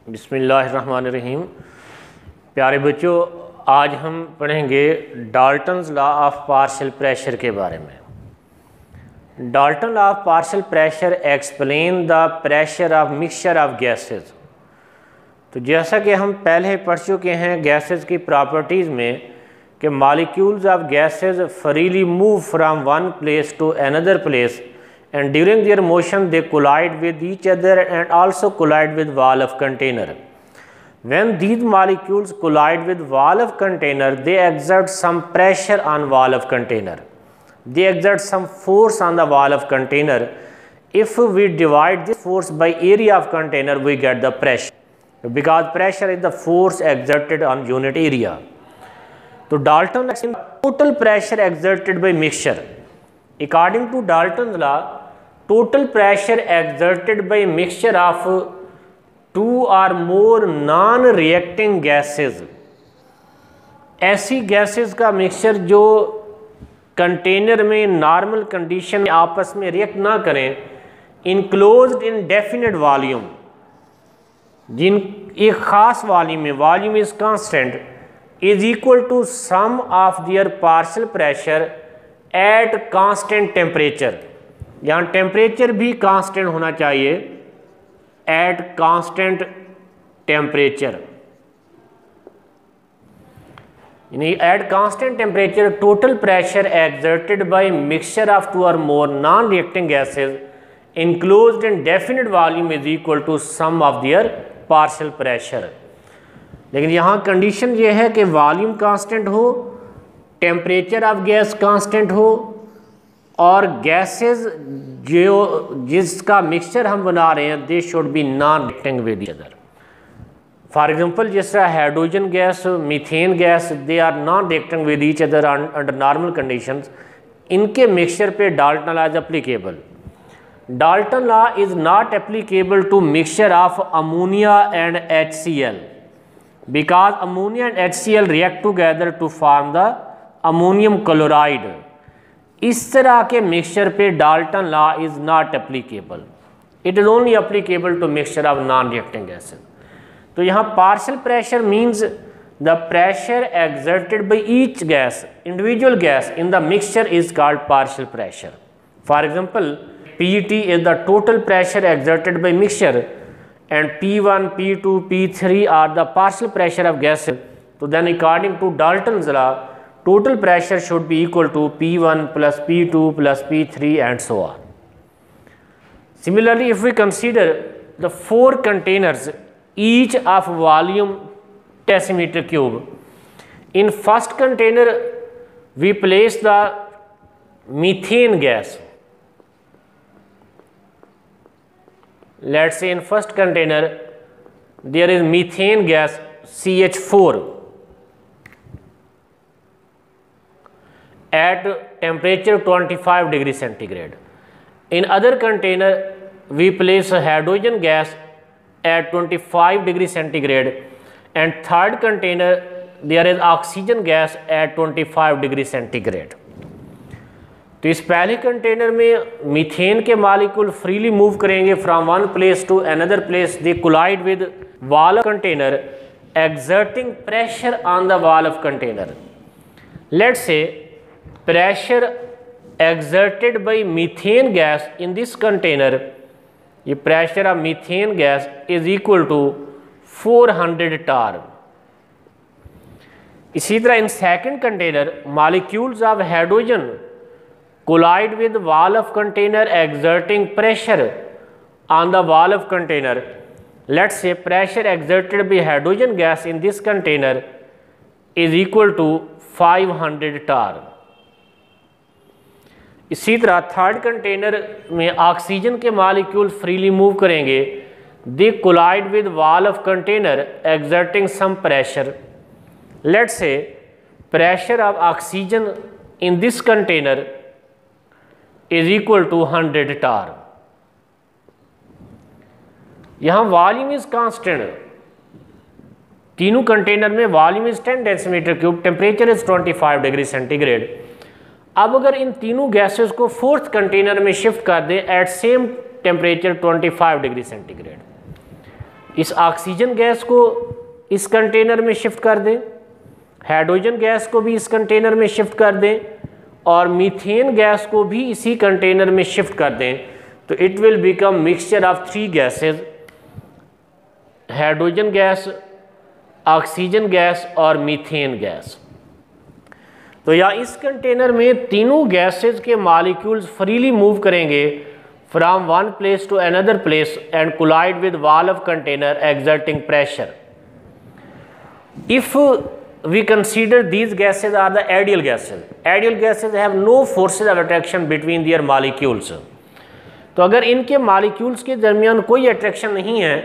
बिस्मिल्लाहिर्रहमानिर्रहीम। प्यारे बच्चों, आज हम पढ़ेंगे Dalton's law of partial pressure के बारे में। Dalton law of partial pressure explain the pressure of mixture of gases. तो जैसा कि हम पहले पढ़ चुके हैं गैसेस की प्रॉपर्टीज़ में कि molecules of gases freely move from one place to another place and during their motion they collide with each other and also collide with wall of container. When these molecules collide with wall of container, they exert some pressure on wall of container. They exert some force on the wall of container. If we divide this force by area of container, we get the pressure, because pressure is the force exerted on unit area. So Dalton total pressure exerted by mixture. According to Dalton's law, total pressure exerted by mixture of two or more non-reacting gases, ऐसी gases का mixture जो container में normal condition में आपस में react ना करें, enclosed in definite volume, जिन एक ख़ास वॉल्यूम में volume is constant, is equal to sum of their partial pressure at constant temperature. यहाँ टेम्परेचर भी कांस्टेंट होना चाहिए, एट कांस्टेंट टेम्परेचर, यानी at constant temperature total pressure exerted by mixture of two और more non reacting gases enclosed in definite volume is equal to sum of their partial pressure. लेकिन यहाँ condition ये है कि volume constant हो, temperature of gas constant हो और gases जो जिसका मिक्सचर हम बना रहे हैं they should be non reacting with each other. For example जिस तरह hydrogen gas, methane gas, they are non reacting with each other under normal conditions. इनके मिक्सचर पे Dalton law is applicable. Dalton law is not applicable to mixture of ammonia and HCl, because ammonia and HCl react together to form the ammonium chloride. इस तरह के mixture पे Dalton law is not applicable. It is only applicable to mixture of non reacting gases. तो यहाँ partial pressure means the pressure exerted by each gas, individual gas in the mixture is called partial pressure. For example PET is the total pressure exerted by mixture and P1, P2, P3 are the partial pressure of gases. So then according to Dalton's law, total pressure should be equal to P1 plus P2 plus P3 and so on. Similarly, if we consider the 4 containers, each of volume decimeter cube, in first container we place the methane gas. Let's say in first container there is methane gas CH4 at temperature 25 degree centigrade. In other container we place a hydrogen gas at 25 degree centigrade, and third container there is oxygen gas at 25 degree centigrade. तो इस पहले container में methane के molecule freely move करेंगे from one place to another place. They collide with wall of container exerting pressure on the wall of container. Let's say pressure exerted by methane gas in this container, ये pressure of methane gas is equal to 400 torr. इसी तरह in second container molecules of hydrogen collide with wall of container exerting pressure on the wall of container. Let's say pressure exerted by hydrogen gas in this container is equal to 500 tar. इसी तरह third container में oxygen के molecule freely move करेंगे। They collide with wall of container exerting some pressure. Let's say pressure of oxygen in this container is equal to 100 tar. यहाँ volume is constant, तीनों container में volume is 10 decimetre cube, temperature is 25 degree centigrade. अब अगर इन तीनों gases को fourth container में shift कर दें at same temperature 25 degree centigrade, इस ऑक्सीजन गैस को इस कंटेनर में शिफ्ट कर दें, हाइड्रोजन गैस को भी इस कंटेनर में शिफ्ट कर दें और मीथेन गैस को भी इसी कंटेनर में शिफ्ट कर दें, तो it will become mixture of 3 gases, hydrogen gas, oxygen gas और मीथेन गैस। तो या इस कंटेनर में तीनों गैसेस के मॉलिक्यूल्स फ्रीली मूव करेंगे from one place to another place and collide with wall of container exerting pressure. If we consider these gases are the ideal gases. Ideal gases have no forces of attraction between their molecules. तो अगर इनके molecules के दरमियान कोई attraction नहीं है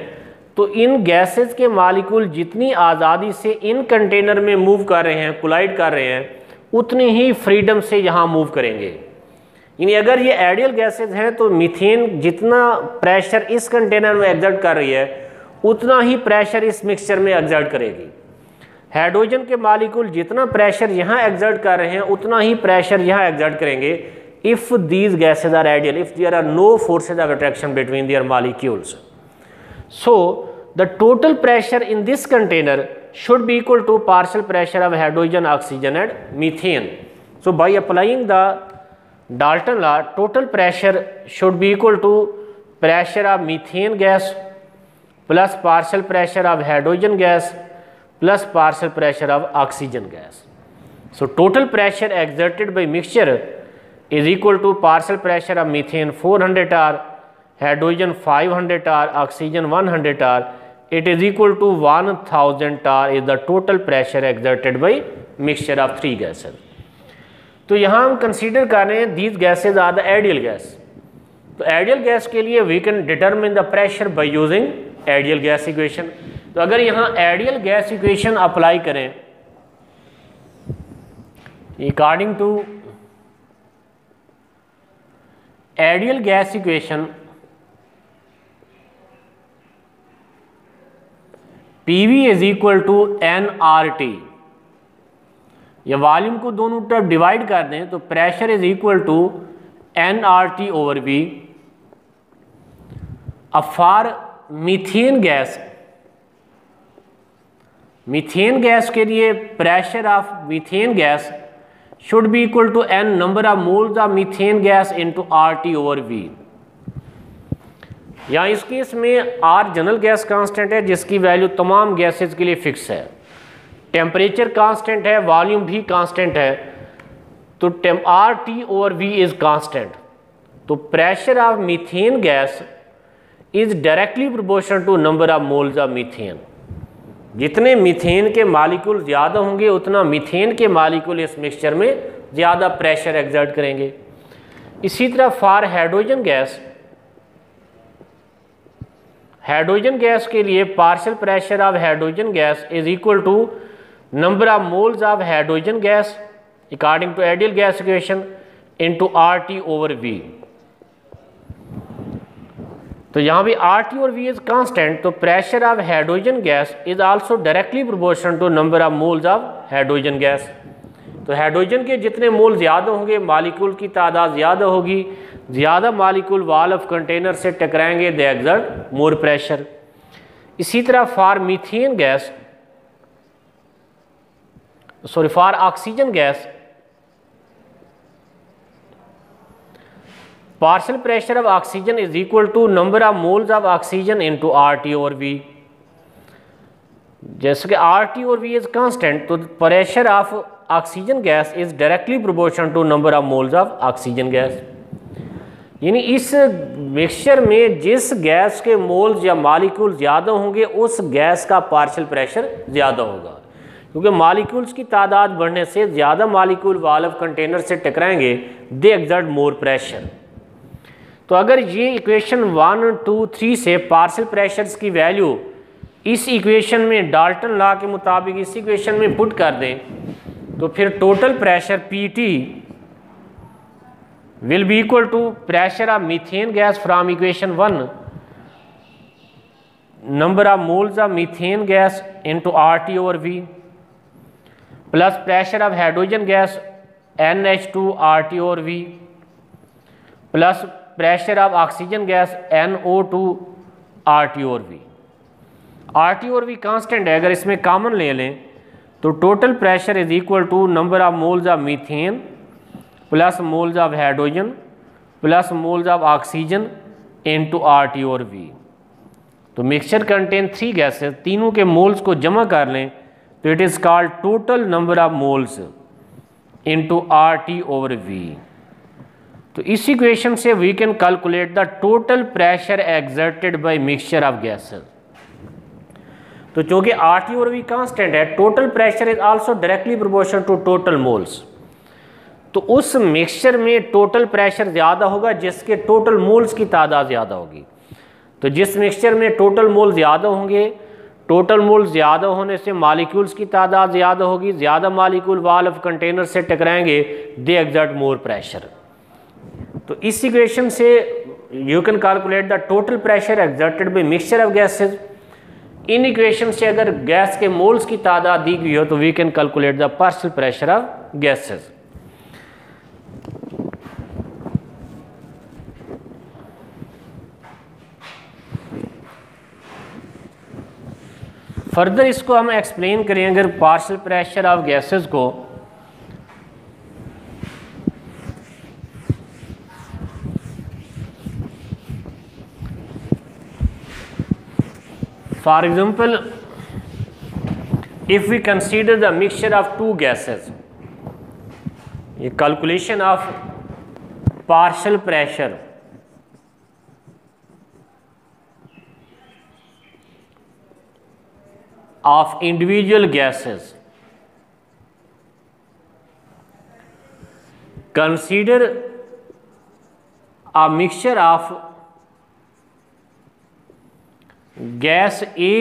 तो इन gases के मॉलिक्यूल जितनी आज़ादी से इन कंटेनर में मूव कर रहे हैं, कोलाइड कर रहे हैं, उतनी ही फ्रीडम से यहाँ मूव करेंगे। यानी अगर ये आइडियल गैसेस हैं तो मीथेन जितना प्रेशर इस कंटेनर में एक्सर्ट कर रही है उतना ही प्रेशर इस मिक्सचर में एक्सर्ट करेगी। हाइड्रोजन के मॉलिक्यूल जितना प्रेशर यहाँ एक्सर्ट कर रहे हैं उतना ही प्रेशर यहाँ एक्सर्ट करेंगे if these gases are ideal, if there are no forces of attraction between their molecules. So the total pressure in this container should be equal to partial pressure of hydrogen, oxygen and methane. So by applying the Dalton law, total pressure should be equal to pressure of methane gas plus partial pressure of hydrogen gas plus partial pressure of oxygen gas. So total pressure exerted by mixture is equal to partial pressure of methane 400 R, hydrogen 500 R, oxygen 100 R. It is equal to 1000 tar is the total pressure exerted by mixture of 3 gases. तो यहाँ हम consider कर रहे हैं these gases are the ideal gas. तो ideal gas के लिए we can determine the pressure by using ideal gas equation. तो अगर यहाँ ideal gas equation अप्लाई करें according to ideal gas equation, PV is equal to nRT, या volume को दोनों तरफ डिवाइड कर दें तो pressure is equal to nRT over V। अब फॉर मीथेन गैस के लिए pressure of methane gas should be equal to n number of moles of methane gas into RT over V। या इस केस में R general gas constant है जिसकी value तमाम gases के लिए फिक्स है, टेम्परेचर कांस्टेंट है, वॉल्यूम भी कांस्टेंट है, तो RT over V is constant. तो pressure of methane gas is directly proportional to number of moles of methane. जितने मीथेन के मॉलिक्यूल ज़्यादा होंगे उतना मीथेन के मॉलिक्यूल इस मिक्सचर में ज़्यादा प्रेशर एक्सर्ट करेंगे। इसी तरह फॉर हाइड्रोजन गैस के लिए partial pressure of hydrogen gas is equal to number of moles of hydrogen gas according to ideal gas equation into RT over V। तो यहाँ भी RT और V इज कांस्टेंट, तो pressure of hydrogen gas is also directly proportional to number of moles of hydrogen gas. तो hydrogen के जितने मोल ज़्यादा होंगे मॉलिक्यूल की तादाद ज़्यादा होगी, ज़्यादा मॉलिक्यूल वॉल ऑफ कंटेनर से टकराएंगे, दे एक्सर्ट मोर प्रेशर। इसी तरह for oxygen gas partial pressure of oxygen is equal to number of moles of oxygen into RT over V। जैसे कि RT और V इज कांस्टेंट, तो pressure of oxygen gas is directly proportional to number of moles of oxygen gas. यानी इस mixture में जिस gas के moles या मॉलिक्यूल ज़्यादा होंगे उस गैस का पार्शियल प्रेशर ज़्यादा होगा, क्योंकि मॉलिक्यूल्स की तादाद बढ़ने से ज़्यादा मॉलिक्यूल वॉल ऑफ कंटेनर से टकराएंगे, दे एक्सर्ट मोर प्रेशर। तो अगर ये इक्वेशन 1, 2, 3 से पार्शियल प्रेशर्स की वैल्यू इस इक्वेशन में डाल्टन लॉ के मुताबिक इस इक्वेशन में पुट कर दें तो फिर total pressure PT will be equal to pressure of methane gas from equation 1, number of moles of methane gas into RT over V, plus pressure of hydrogen gas NH2 RT over V, plus pressure of oxygen gas NO2 RT over V। RT और V constant है, अगर इसमें common ले लें तो total pressure is equal to number of moles of methane plus moles of hydrogen plus moles of oxygen into RT और V। तो mixture contain 3 gases, तीनों के मोल्स को जमा कर लें तो it is called total number of moles into RT over V। तो इस इक्वेशन से we can calculate the total pressure exerted by mixture of gases. तो चूँकि RT और V कांस्टेंट है, total pressure is also directly proportional to total moles. तो उस mixture में टोटल प्रेशर ज़्यादा होगा जिसके टोटल मोल्स की तादाद ज़्यादा होगी। तो जिस मिक्सचर में टोटल मोल ज़्यादा होंगे, टोटल मोल ज़्यादा होने से मॉलिक्यूल्स की तादाद ज़्यादा होगी, ज़्यादा मॉलिक्यूल वॉल ऑफ कंटेनर से टकराएंगे, दे एक्सर्ट मोर प्रेशर। तो इस इक्वेशन से you can calculate the total pressure exerted by mixture of gases. In equation से अगर गैस के मोल्स की तादाद दी गई हो तो we can calculate the partial pressure of gases. Further इसको हम एक्सप्लेन करें अगर पार्शियल प्रेशर ऑफ गैसेस को, for example if we consider the mixture of 2 gases, ये calculation of partial pressure of individual gases. Consider a mixture of gas A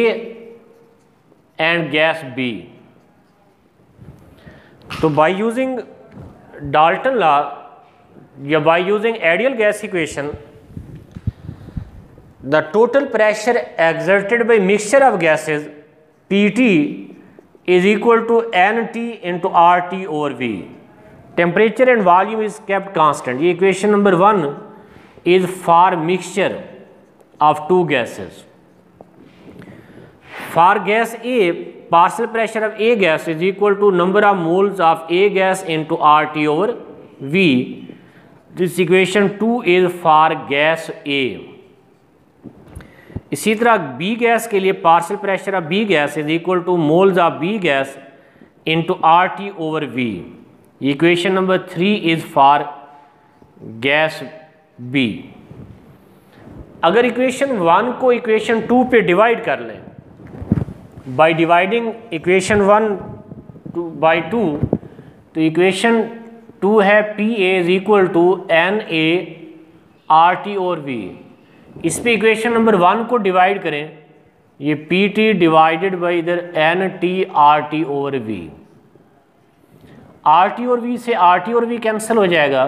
and gas B. तो by using Dalton law या by using ideal gas equation, the total pressure exerted by mixture of gases PT is equal to NT into RT over V. Temperature and volume is kept constant. ये equation number 1 is for mixture of 2 gases. For gas A, partial pressure of A gas is equal to number of moles of A gas into RT over V. This equation 2 is for gas A. इसी तरह B gas के लिए partial pressure of B gas is equal to moles of B gas into RT over V. Equation number 3 is for gas B. अगर equation 1 को equation 2 पे divide कर लें by dividing equation 1 bye 2, तो equation 2 है PA is equal to NA RT और V। इस पे इक्वेशन नंबर 1 को डिवाइड करें, ये PT डिवाइडेड बाई इधर NT RT over V। RT और V से RT और V कैंसिल हो जाएगा,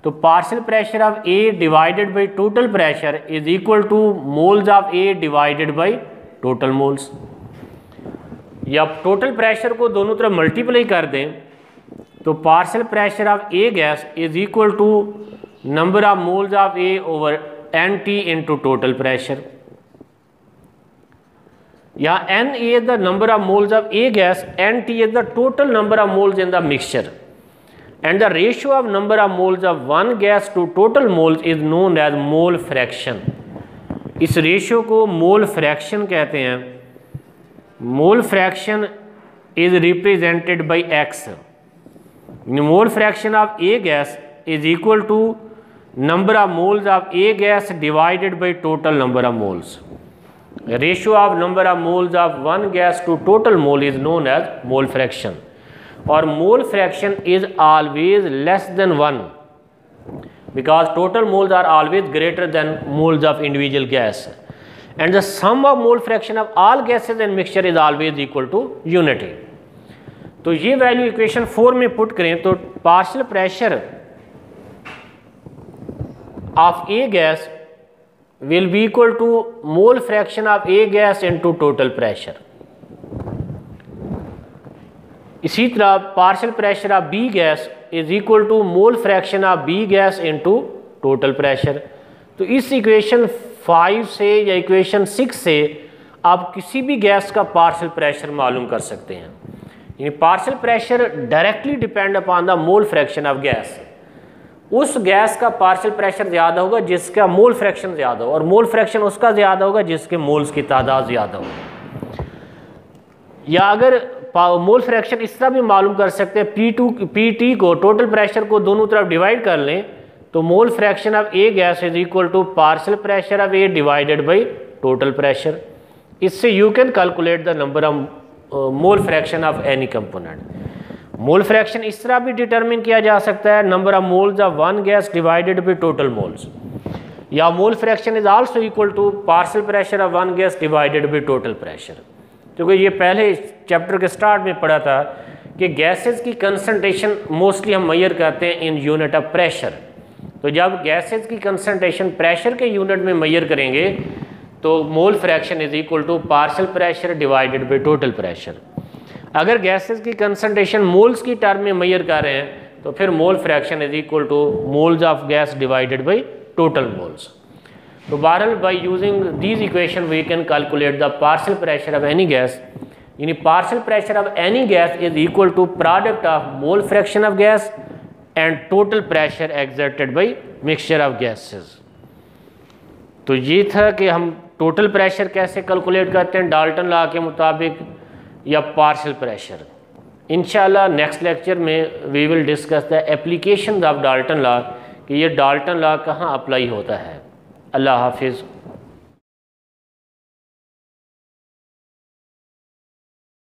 तो partial pressure of A divided by total pressure is equal to moles of A divided by total moles. या टोटल प्रेशर को दोनों तरफ मल्टीप्लाई कर दें तो partial pressure of A gas is equal to number of moles of A over NT into total pressure. यहाँ N is the number of moles of A gas, NT is the total number of moles in the mixture, and the ratio of number of moles of one gas to total moles is known as mole fraction. इस ratio को mole fraction कहते हैं। Mole fraction is represented by X। Mole fraction of A gas is equal to number of moles of A gas divided by total number of moles. Ratio of number of moles of one gas to total mole is known as mole fraction. Or mole fraction is always less than 1 because total moles are always greater than moles of individual gas. And the sum of mole fraction of all gases and mixture is always equal to unity. तो ये value equation 4 में put करें तो partial pressure of A gas will be equal to mole fraction of A gas into total pressure. इसी तरह partial pressure of B gas is equal to mole fraction of B gas into total pressure. तो इस equation 5 से या equation 6 से आप किसी भी गैस का पार्शियल प्रेशर मालूम कर सकते हैं। यानी partial pressure directly depend upon the mole fraction of gas. उस गैस का पार्शियल प्रेशर ज़्यादा होगा जिसका मोल फ्रैक्शन ज़्यादा हो, और मोल फ्रैक्शन उसका ज़्यादा होगा जिसके मोल्स की तादाद ज़्यादा हो। या अगर मोल फ्रैक्शन इस तरह भी मालूम कर सकते हैं, P को टोटल प्रेशर को दोनों तरफ डिवाइड कर लें तो mole fraction of A gas is equal to partial pressure of A divided by total pressure. इससे you can calculate the number of mole fraction of any component. Mole fraction इस तरह भी डिटरमिन किया जा सकता है, number of moles of one gas divided by total moles, या mole fraction is also equal to partial pressure of one gas divided by total pressure. क्योंकि ये पहले चैप्टर के स्टार्ट में पढ़ा था कि गैसेस की कंसंट्रेशन मोस्टली हम मेजर करते हैं इन यूनिट ऑफ प्रेशर। तो जब गैसेस की कंसंट्रेशन प्रेशर के यूनिट में मेजर करेंगे तो mole fraction is equal to partial pressure divided by total pressure. अगर गैसेस की कंसंट्रेशन मोल्स की टर्म में मेजर कर रहे हैं तो फिर mole fraction is equal to moles of gas divided by total moles. तो बहरहाल by using these equation we can calculate the partial pressure of any gas. यानी partial pressure of any gas is equal to product of mole fraction of gas and total pressure exerted by mixture of gases. तो ये था कि हम total pressure कैसे calculate करते हैं Dalton law के मुताबिक या पार्शियल प्रेशर। इंशाल्लाह नेक्स्ट लेक्चर में we will discuss the application of Dalton law कि ये डाल्टन लॉ कहाँ अप्लाई होता है। अल्लाह हाफिज़।